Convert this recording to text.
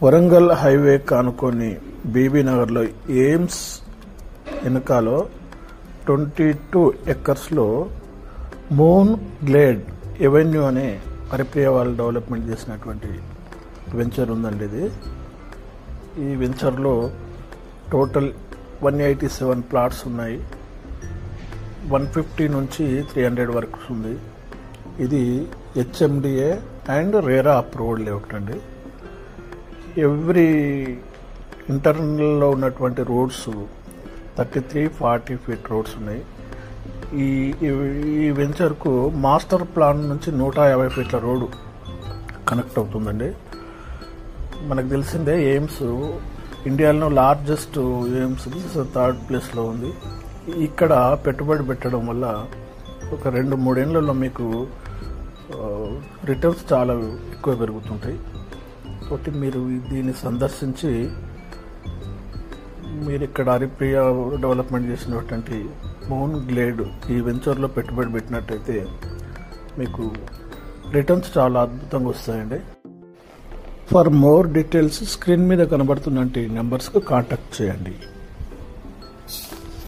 Warangal highway కానుకొని BB నగర్లో AIIMS వెనకాలో 22 ఎకర్స్లో moon Glade avenue అనే హరిప్రియ వాళ్ళు డెవలప్మెంట్ చేసినటువంటి వెంచర్ ఉందండి. ఈ వెంచర్లో టోటల్ 187 ప్లాట్స్ ఉన్నాయి. 150 నుంచి 300 వరకు ఉంది. ఇది HMDA and RERA approved layout అండి. ఎవ్రీ ఇంటర్నల్లో ఉన్నటువంటి రోడ్స్ 33-40 ఫీట్ రోడ్స్ ఉన్నాయి. ఈ వెంచర్కు మాస్టర్ ప్లాన్ నుంచి 150 ఫీట్ల రోడ్డు కనెక్ట్ అవుతుందండి. మనకు తెలిసిందే ఎయిమ్స్ ఇండియాలో లార్జెస్ట్ ఎయిమ్స్ 3rd ప్లేస్లో ఉంది. ఇక్కడ పెట్టుబడి పెట్టడం వల్ల ఒక 2-3 ఏళ్లలో మీకు రిటర్న్స్ చాలా ఎక్కువ పెరుగుతుంటాయి. కాబట్టి మీరు దీన్ని సందర్శించి మీరు ఇక్కడ హరిప్రియ డెవలప్మెంట్ చేసినటువంటి మూన్ గ్లేడ్ ఈ వెంచర్లో పెట్టుబడి పెట్టినట్టయితే మీకు రిటర్న్స్ చాలా అద్భుతంగా వస్తాయండి. ఫర్ మోర్ డీటెయిల్స్ స్క్రీన్ మీద కనబడుతున్న నెంబర్స్కు కాంటాక్ట్ చేయండి.